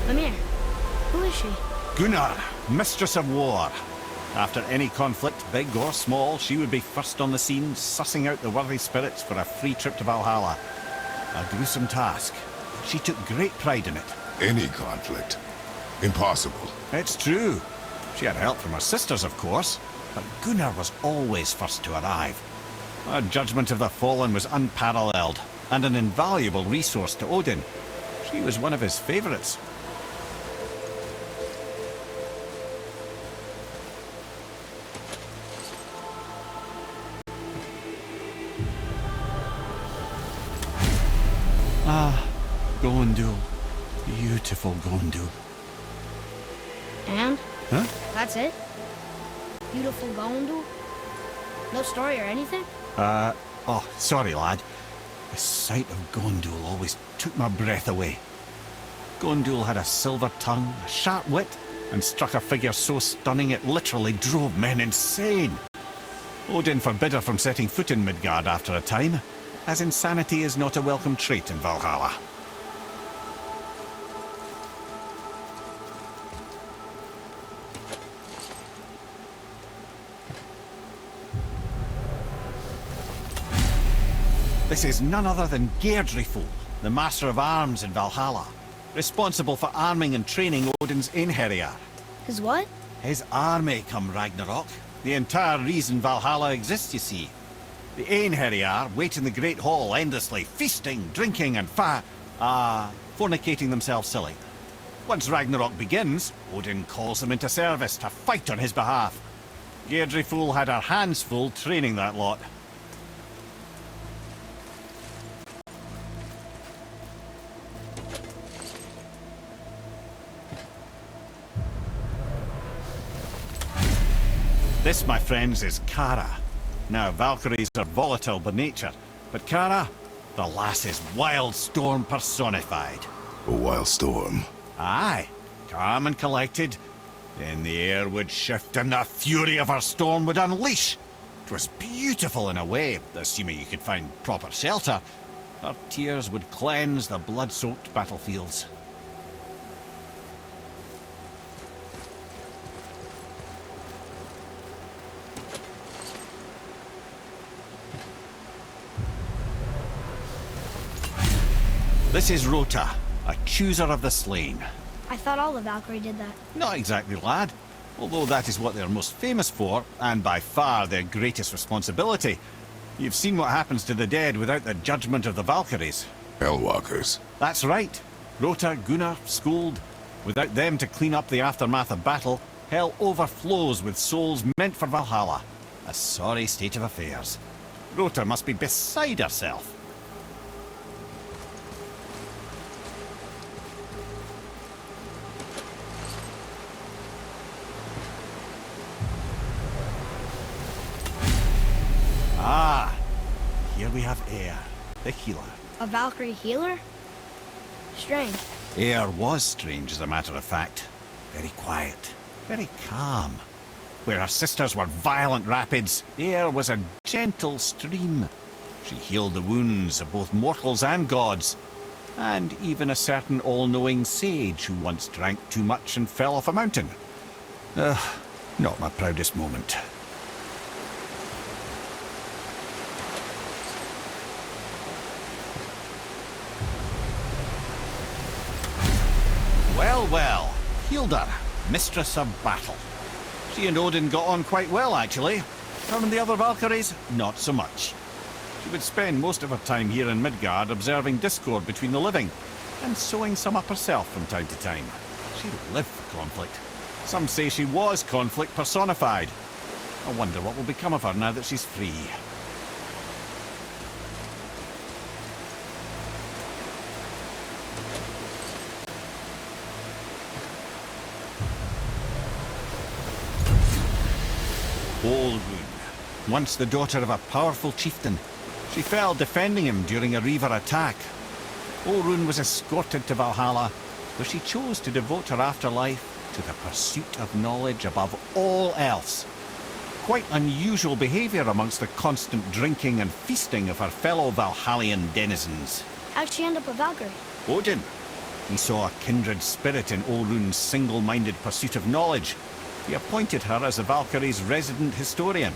Mimir, who is she? Gunnar, Mistress of War. After any conflict, big or small, she would be first on the scene, sussing out the worthy spirits for a free trip to Valhalla. A gruesome task. She took great pride in it. Any conflict? Impossible. It's true. She had help from her sisters, of course, but Gunnar was always first to arrive. Her judgment of the fallen was unparalleled, and an invaluable resource to Odin. She was one of his favorites. Ah, Gondul. Beautiful Gondul. And? Huh? That's it? Beautiful Gondul? No story or anything? Oh, sorry, lad. The sight of Gondul always took my breath away. Gondul had a silver tongue, a sharp wit, and struck a figure so stunning it literally drove men insane. Odin forbid her from setting foot in Midgard after a time, as insanity is not a welcome trait in Valhalla. This is none other than Geirdriful, the Master of Arms in Valhalla, responsible for arming and training Odin's Einherjar. His what? His army come Ragnarok. The entire reason Valhalla exists, you see. The Einherjar wait in the Great Hall endlessly, feasting, drinking and fornicating themselves silly. Once Ragnarok begins, Odin calls them into service to fight on his behalf. Geirdriful had her hands full training that lot. This, my friends, is Kara. Now, Valkyries are volatile by nature, but Kara, the lass's wild storm personified. A wild storm? Aye, calm and collected. Then the air would shift and the fury of her storm would unleash. It was beautiful in a way, assuming you could find proper shelter. Her tears would cleanse the blood-soaked battlefields. This is Rota, a chooser of the slain. I thought all the Valkyrie did that. Not exactly, lad. Although that is what they're most famous for, and by far their greatest responsibility. You've seen what happens to the dead without the judgment of the Valkyries. Hellwalkers. That's right. Rota, Gunnar, Skuld. Without them to clean up the aftermath of battle, hell overflows with souls meant for Valhalla. A sorry state of affairs. Rota must be beside herself. Ah, here we have Eir, the healer. A Valkyrie healer? Strange. Eir was strange, as a matter of fact. Very quiet, very calm. Where her sisters were violent rapids, Eir was a gentle stream. She healed the wounds of both mortals and gods, and even a certain all-knowing sage who once drank too much and fell off a mountain. Not my proudest moment. Well, Hildr, Mistress of Battle. She and Odin got on quite well, actually. Her and the other Valkyries, not so much. She would spend most of her time here in Midgard observing discord between the living, and sewing some up herself from time to time. She lived for conflict. Some say she was conflict personified. I wonder what will become of her now that she's free. Olrun, once the daughter of a powerful chieftain. She fell defending him during a Reaver attack. Olrun was escorted to Valhalla, where she chose to devote her afterlife to the pursuit of knowledge above all else. Quite unusual behaviour amongst the constant drinking and feasting of her fellow Valhallian denizens. How'd she end up a Valkyrie? Odin. He saw a kindred spirit in Olrun's single-minded pursuit of knowledge. He appointed her as the Valkyrie's resident historian.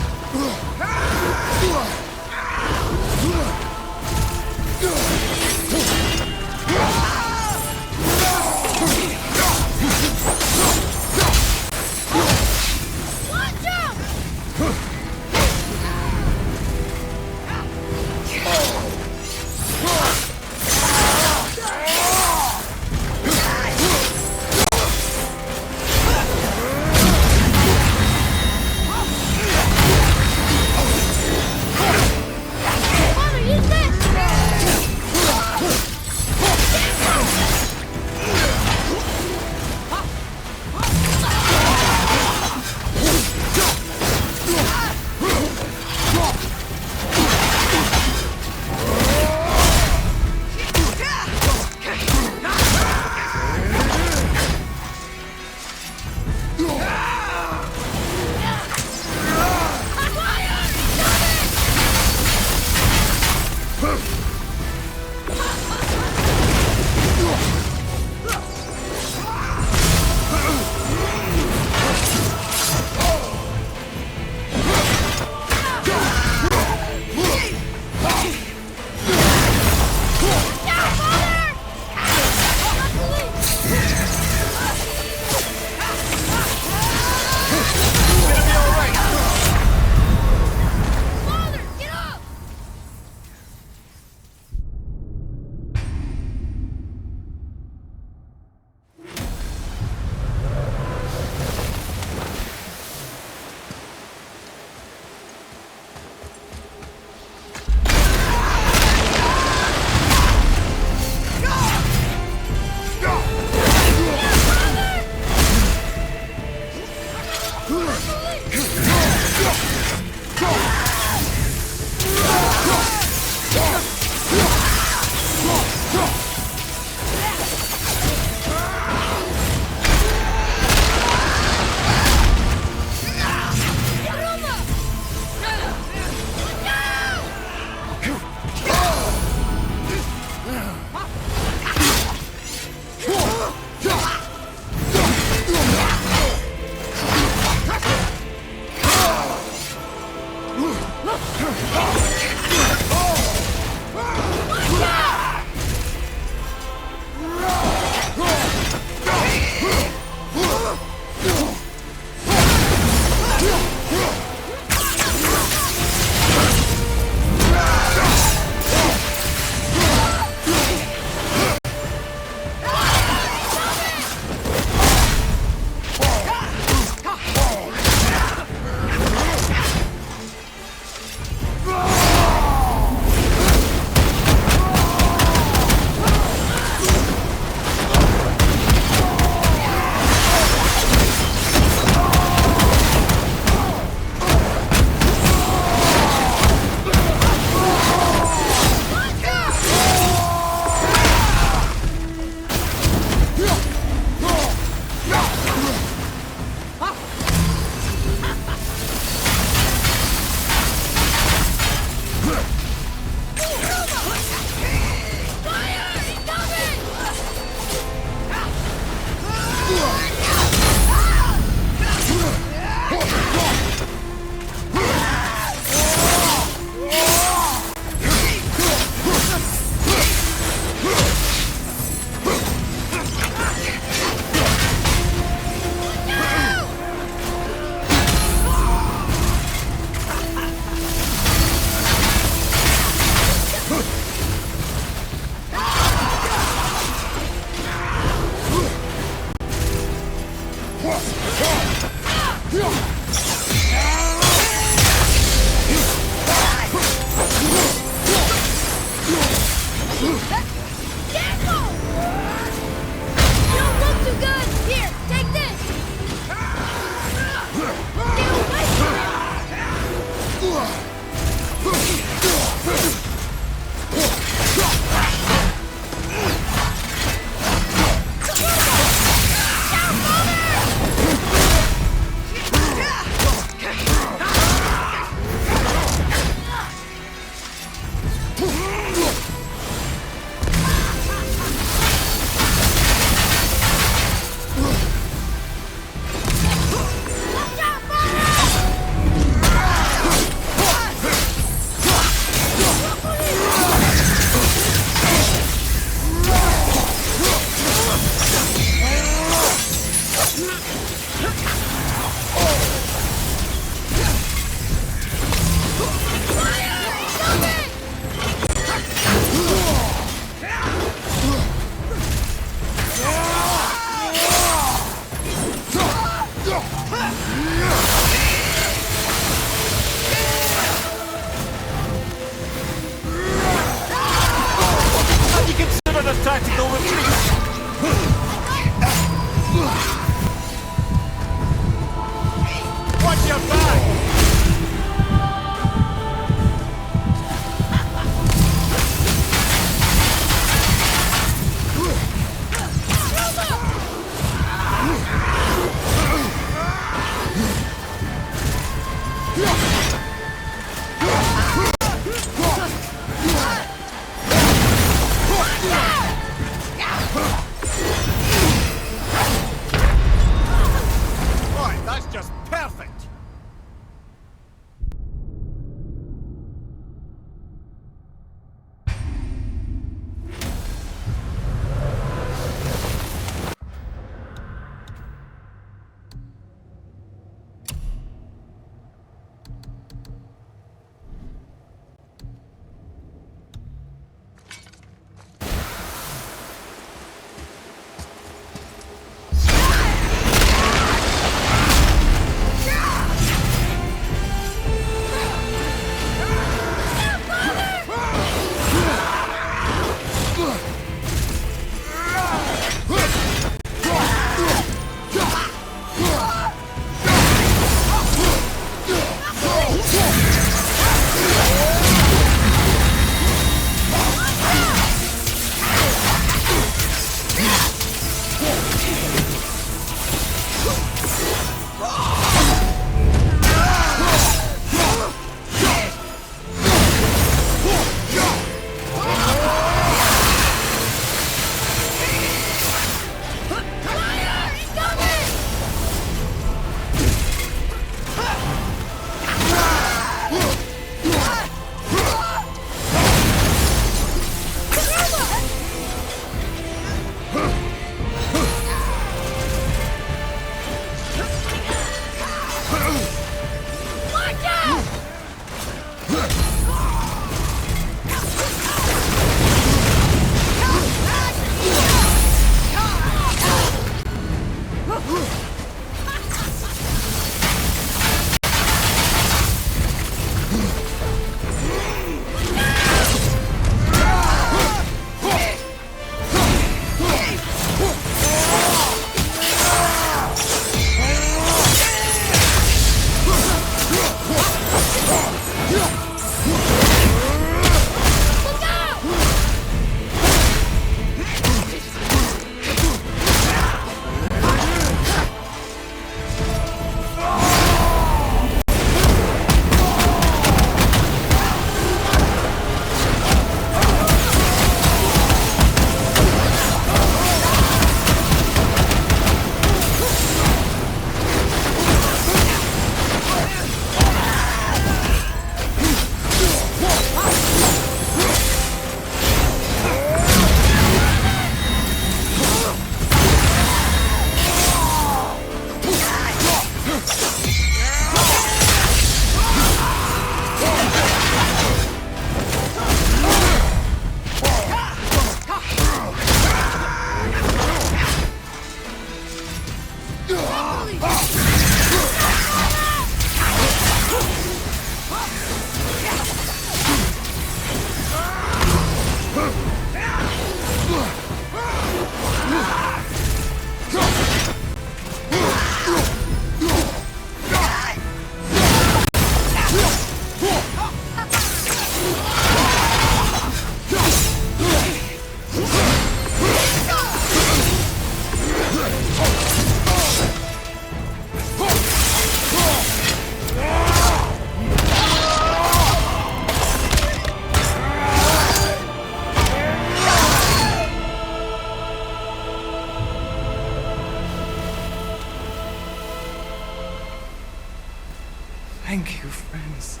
Thank you, friends.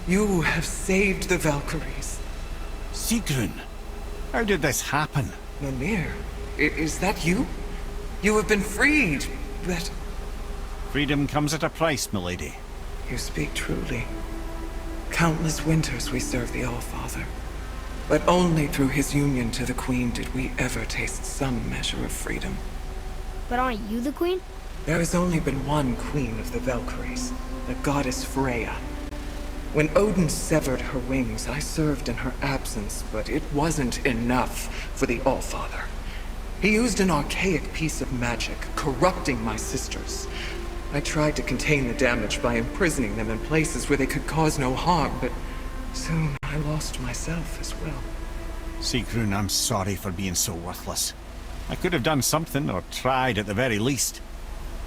You have saved the Valkyries. Sigrun, how did this happen? Mimir, is that you? You have been freed, but... Freedom comes at a price, milady. You speak truly. Countless winters we served the All-Father. But only through his union to the Queen did we ever taste some measure of freedom. But aren't you the queen? There has only been one Queen of the Valkyries, the goddess Freya. When Odin severed her wings, I served in her absence, but it wasn't enough for the All-Father. He used an archaic piece of magic, corrupting my sisters. I tried to contain the damage by imprisoning them in places where they could cause no harm, but soon I lost myself as well. Sigrun, I'm sorry for being so worthless. I could have done something, or tried at the very least.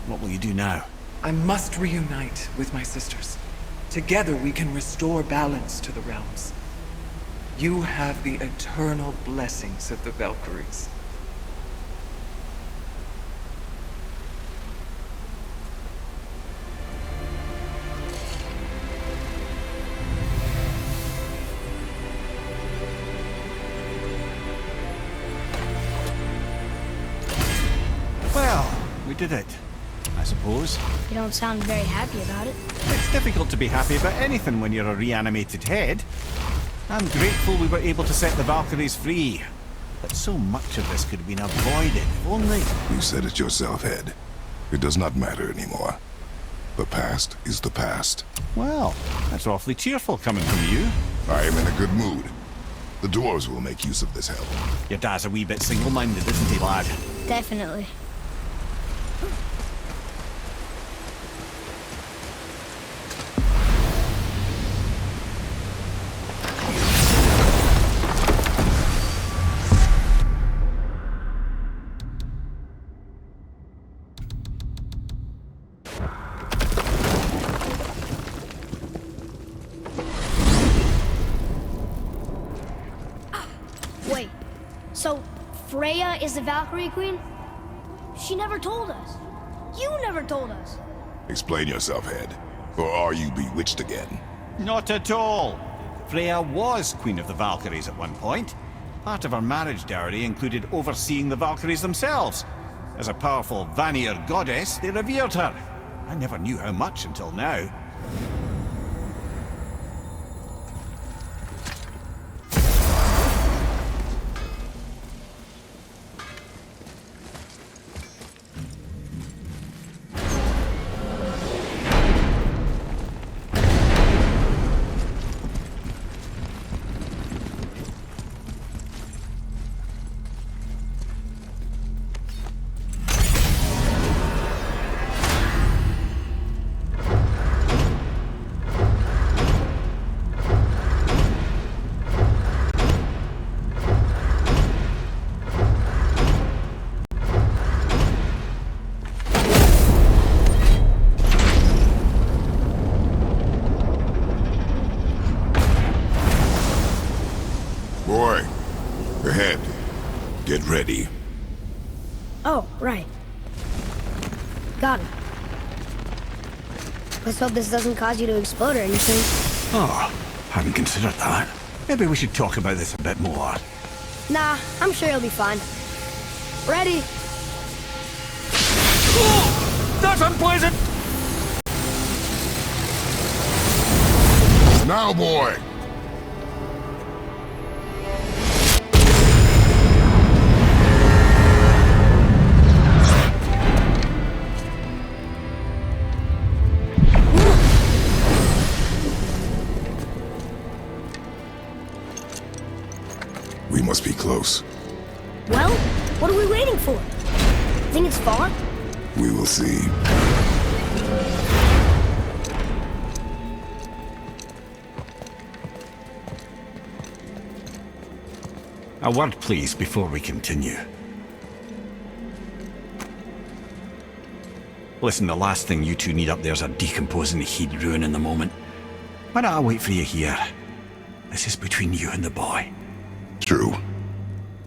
What will you do now? I must reunite with my sisters. Together we can restore balance to the realms. You have the eternal blessings of the Valkyries. Well, we did it, I suppose. You don't sound very happy about it. It's difficult to be happy about anything when you're a reanimated head. I'm grateful we were able to set the Valkyries free. But so much of this could have been avoided, if only... You said it yourself, Head. It does not matter anymore. The past is the past. Well, that's awfully cheerful coming from you. I am in a good mood. The dwarves will make use of this help. Your dad's a wee bit single-minded, isn't he, lad? Definitely. Wait, so Freya is the Valkyrie Queen? She never told us. You never told us. Explain yourself, Head. Or are you bewitched again? Not at all. Freya was Queen of the Valkyries at one point. Part of her marriage dowry included overseeing the Valkyries themselves. As a powerful Vanir goddess, they revered her. I never knew how much until now. Boy, ahead. Get ready. Oh, right. Got it. Let's hope this doesn't cause you to explode or anything. Oh, hadn't considered that. Maybe we should talk about this a bit more. Nah, I'm sure you'll be fine. Ready? Oh, that's unpleasant! Now, boy! We must be close. Well, what are we waiting for? Think it's far? We will see. A word, please, before we continue. Listen, the last thing you two need up there's a decomposing heat ruining the moment. Why don't I wait for you here? This is between you and the boy. True.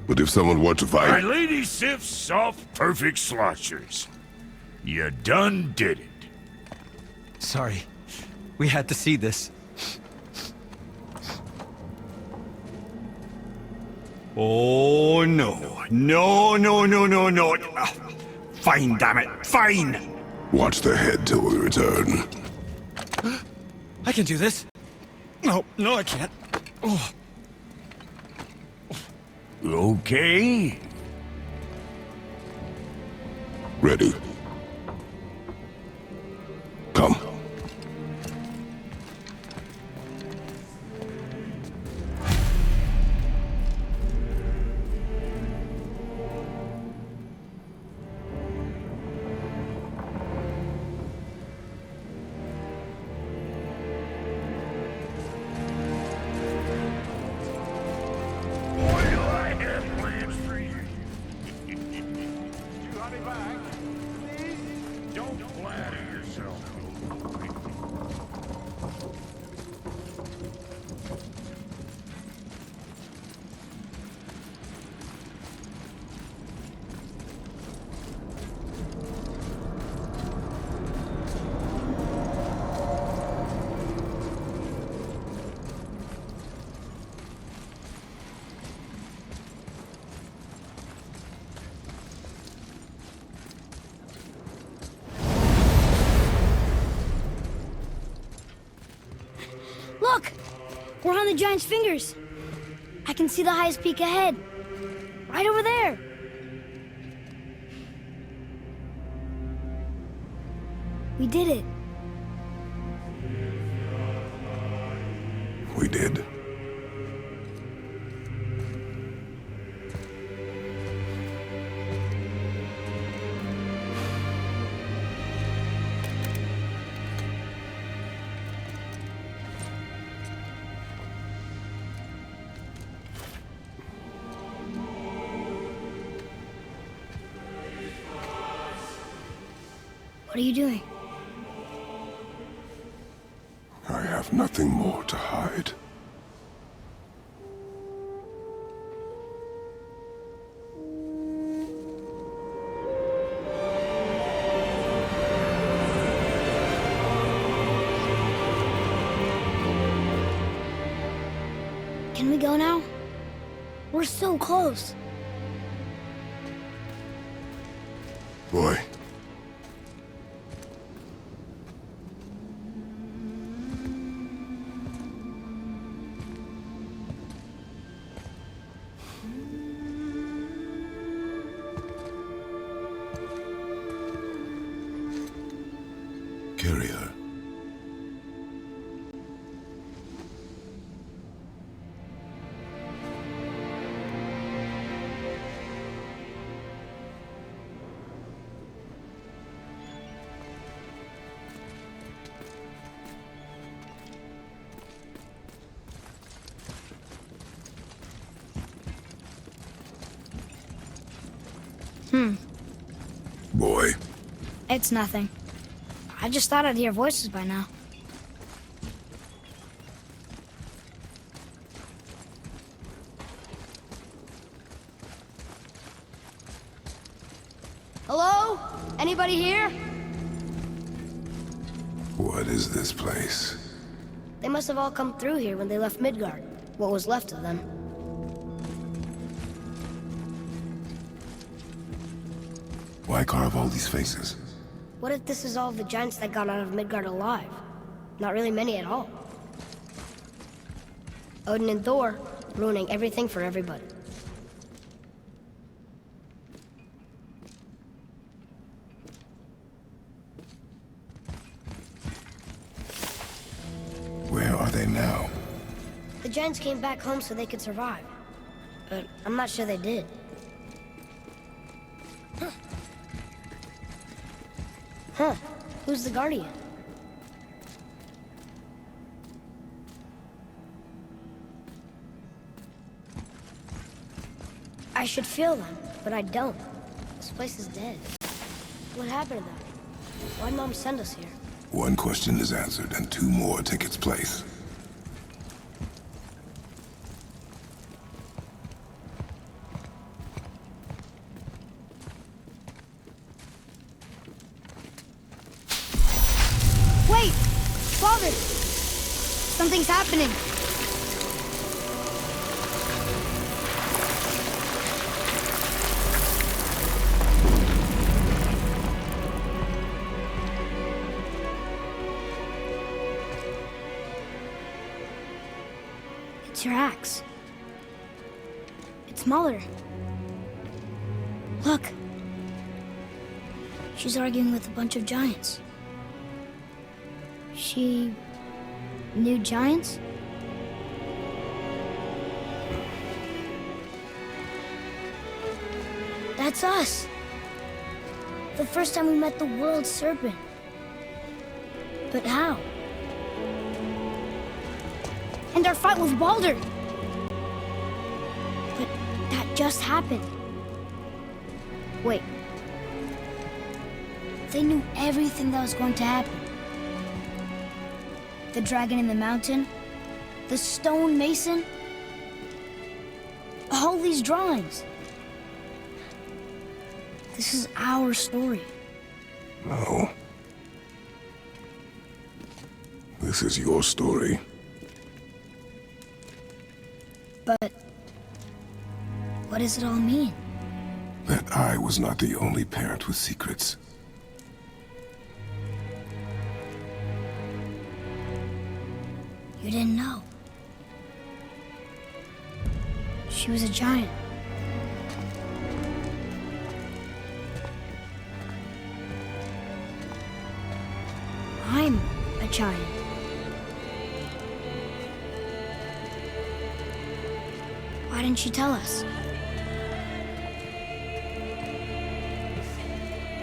But if someone were to My fight... lady sips soft, perfect sloshers. You done did it. Sorry. We had to see this. Oh, no. No, no, no, no, no. Ah, fine, damn it. Fine. Watch the head till we return. I can do this. No, no, I can't. Oh. Okay. Ready. Come. Boy, do I have plans for you. You got me back. Please? Don't flatter yourself. Look! We're on the giant's fingers. I can see the highest peak ahead. Right over there. We did it. We did. What are you doing? I have nothing more to hide. Can we go now? We're so close. Boy. Carry her. Boy. It's nothing. I just thought I'd hear voices by now. Hello? Anybody here? What is this place? They must have all come through here when they left Midgard. What was left of them. Why carve all these faces? What if this is all the giants that got out of Midgard alive? Not really many at all. Odin and Thor, ruining everything for everybody. Where are they now? The giants came back home so they could survive. But I'm not sure they did. Huh. Who's the Guardian? I should feel them, but I don't. This place is dead. What happened to them? Why'd Mom send us here? One question is answered, and two more take its place. Wait! Follow Father! Something's happening. It's your axe. It's Mother. Look. She's arguing with a bunch of giants. She knew giants? That's us. The first time we met the world serpent. But how? And our fight with Baldur. But that just happened. Wait. They knew everything that was going to happen. The dragon in the mountain, the stone mason, all these drawings. This is our story. No. This is your story. But what does it all mean? That I was not the only parent with secrets. You didn't know. She was a giant. I'm a giant. Why didn't she tell us?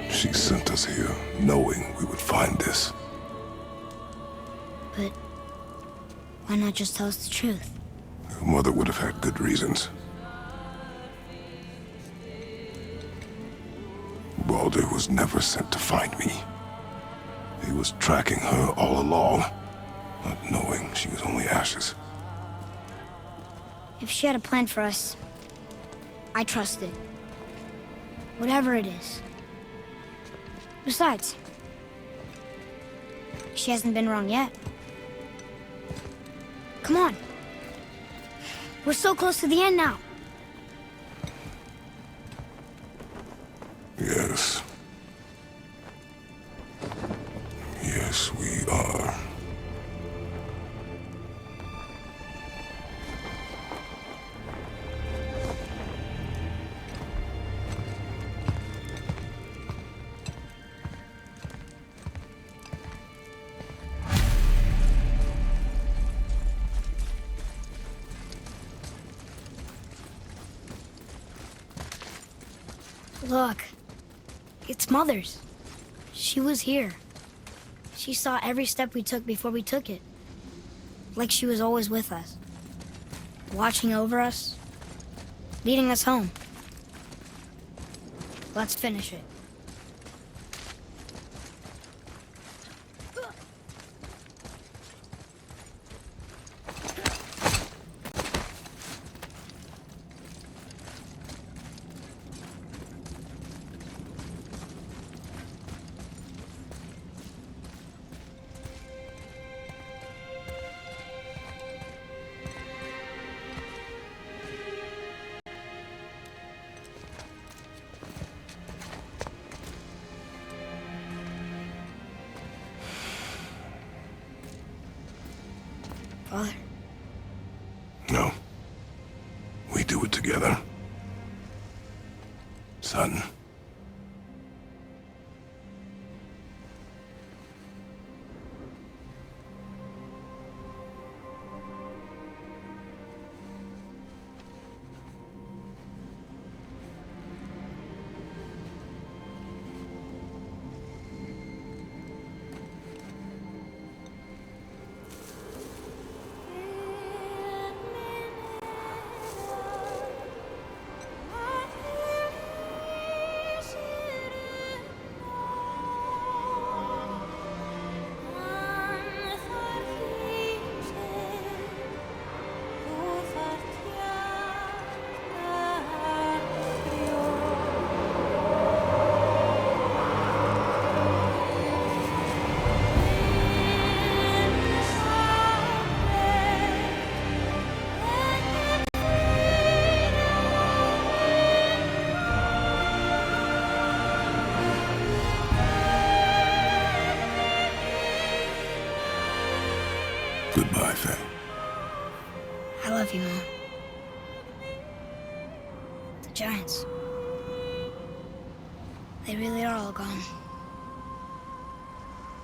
She sent us here, knowing we would find this. But why not just tell us the truth? Your mother would have had good reasons. Baldur was never sent to find me. He was tracking her all along, not knowing she was only ashes. If she had a plan for us, I trust it. Whatever it is. Besides, she hasn't been wrong yet. Come on. We're so close to the end now. Yes. Yes, we are. Look, it's Mother's. She was here. She saw every step we took before we took it. Like she was always with us. Watching over us. Leading us home. Let's finish it. Father. No. We do it together. Son. Goodbye, Faye. I love you, Mom. The giants. They really are all gone.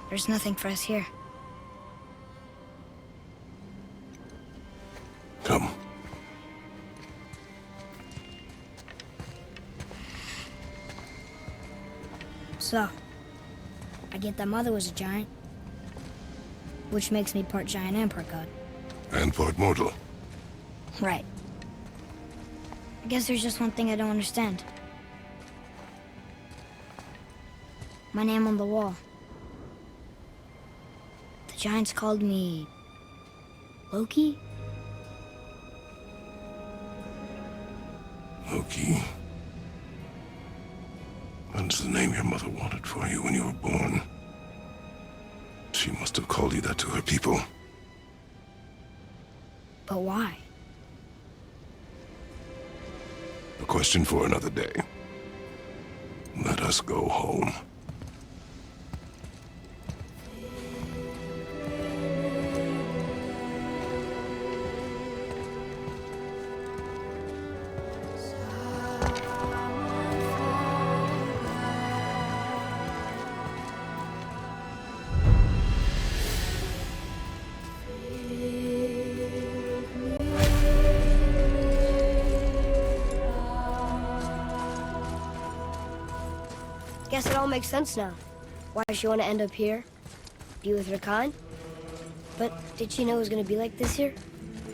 There's nothing for us here. Come. So, I get that Mother was a giant, which makes me part giant and part god. And part mortal. Right. I guess there's just one thing I don't understand. My name on the wall. The giants called me... Loki? Loki. That's the name your mother wanted for you when you were born. She must have called you that to her people. But why? A question for another day. Let us go home. Guess it all makes sense now. Why she want to end up here? Be with her kind? But did she know it was going to be like this here?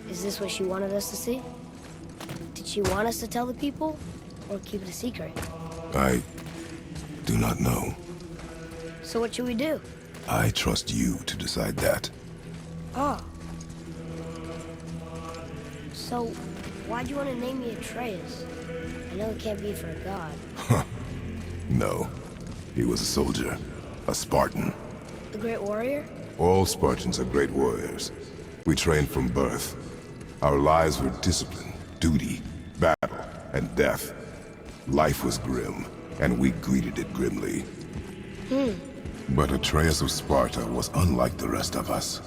Is this what she wanted us to see? Did she want us to tell the people? Or keep it a secret? I do not know. So what should we do? I trust you to decide that. Oh. So, why'd you want to name me Atreus? I know it can't be for a god. No. He was a soldier. A Spartan. A great warrior? All Spartans are great warriors. We trained from birth. Our lives were discipline, duty, battle, and death. Life was grim, and we greeted it grimly. But Atreus of Sparta was unlike the rest of us.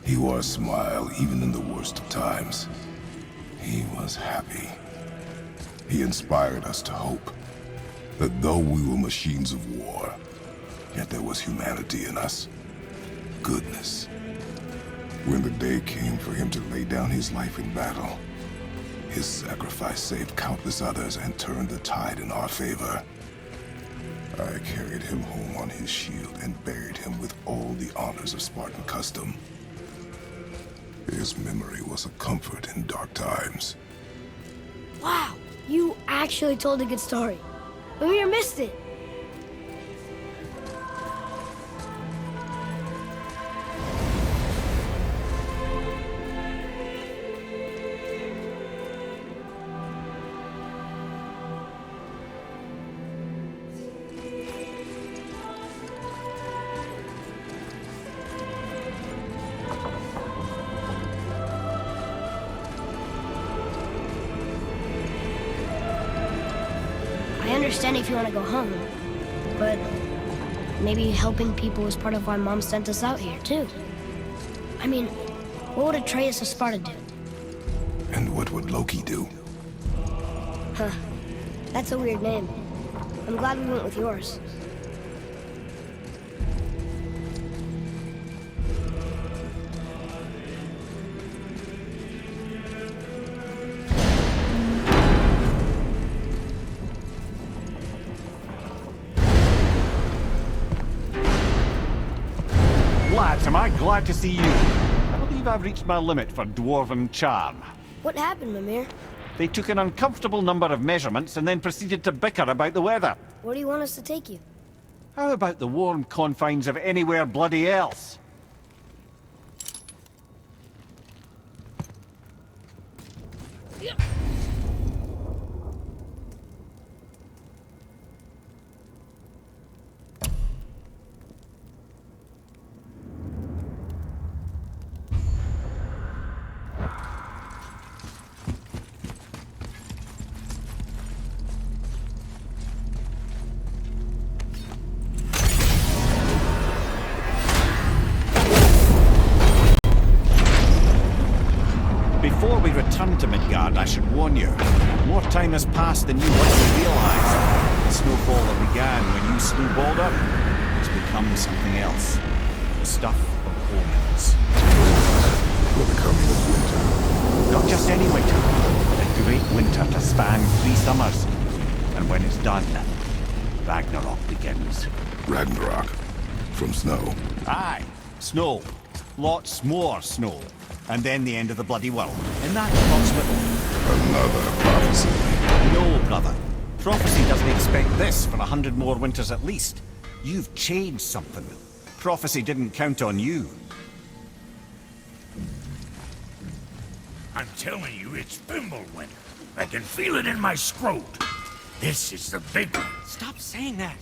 He wore a smile even in the worst of times. He was happy. He inspired us to hope that though we were machines of war, yet there was humanity in us. Goodness. When the day came for him to lay down his life in battle, his sacrifice saved countless others and turned the tide in our favor. I carried him home on his shield and buried him with all the honors of Spartan custom. His memory was a comfort in dark times. Wow, you actually told a good story. Mimir missed it. I understand if you want to go home, but maybe helping people is part of why Mom sent us out here, too. I mean, what would Atreus of Sparta do? And what would Loki do? Huh. That's a weird name. I'm glad we went with yours. Lads, am I glad to see you. I believe I've reached my limit for dwarven charm. What happened, Mimir? They took an uncomfortable number of measurements and then proceeded to bicker about the weather. Where do you want us to take you? How about the warm confines of anywhere bloody else? return to Midgard, I should warn you. More time has passed than you likely realise. The snowfall that began when you slew Balder has become something else. The stuff of omens. For the coming of winter. Not just any winter. The great winter to span 3 summers. And when it's done, Ragnarok begins. Ragnarok. From snow. Aye, snow. Lots more snow. And then the end of the bloody world. And that's approximately... Another prophecy. No, brother. Prophecy doesn't expect this for 100 more winters at least. You've changed something. Prophecy didn't count on you. I'm telling you, it's Fimbulwinter. I can feel it in my scrot. This is the big one. Stop saying that.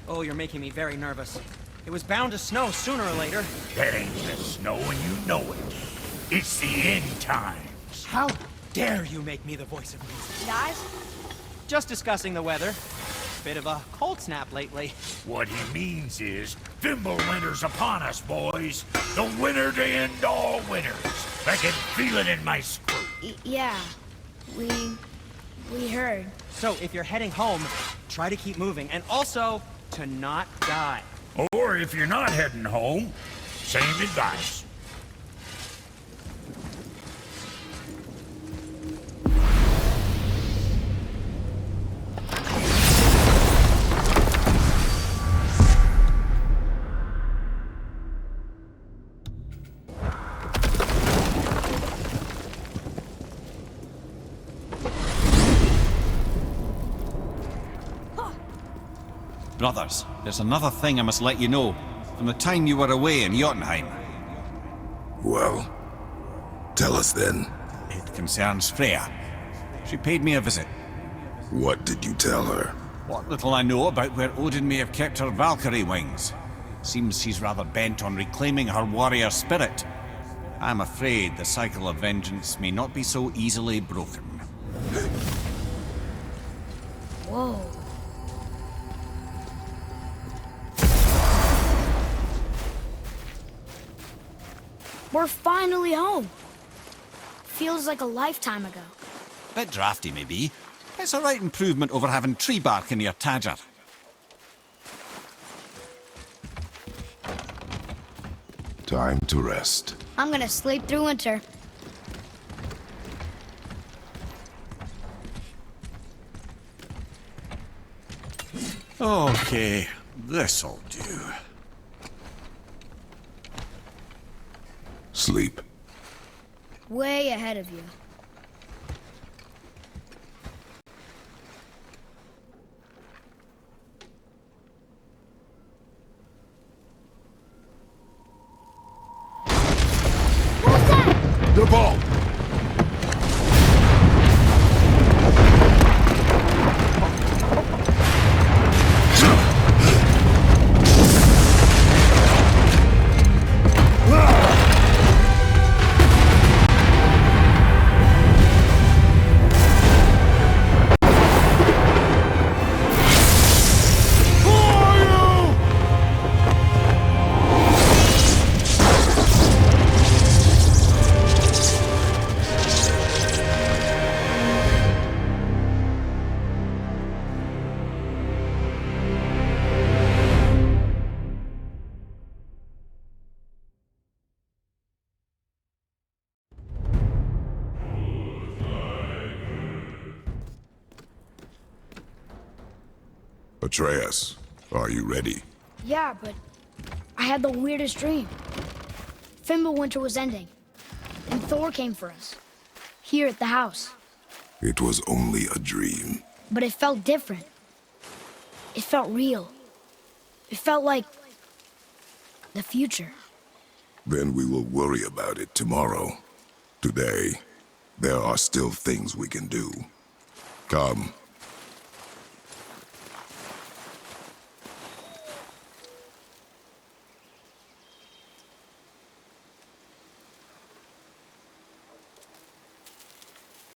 Oh, you're making me very nervous. It was bound to snow sooner or later. That ain't the snow, and you know it. It's the end times. How dare you make me the voice of reason? Guys? Just discussing the weather. Bit of a cold snap lately. What he means is, Fimbulwinter's upon us, boys. The winter to end all winters. I can feel it in my scrot. Yeah, we heard. So, if you're heading home, try to keep moving, and also to not die. Or if you're not heading home, same advice. Brothers, there's another thing I must let you know. From the time you were away in Jotunheim. Well, tell us then. It concerns Freya. She paid me a visit. What did you tell her? What little I know about where Odin may have kept her Valkyrie wings. Seems she's rather bent on reclaiming her warrior spirit. I'm afraid the cycle of vengeance may not be so easily broken. Whoa. We're finally home. Feels like a lifetime ago. Bit drafty, maybe. It's a right improvement over having tree bark in your tadger. Time to rest. I'm gonna sleep through winter. Okay, this'll do. Sleep. Way ahead of you. What's that? The ball! Atreus, are you ready? Yeah, but I had the weirdest dream. Fimbulwinter was ending, and Thor came for us. Here at the house. It was only a dream. But it felt different. It felt real. It felt like the future. Then we will worry about it tomorrow. Today, there are still things we can do. Come.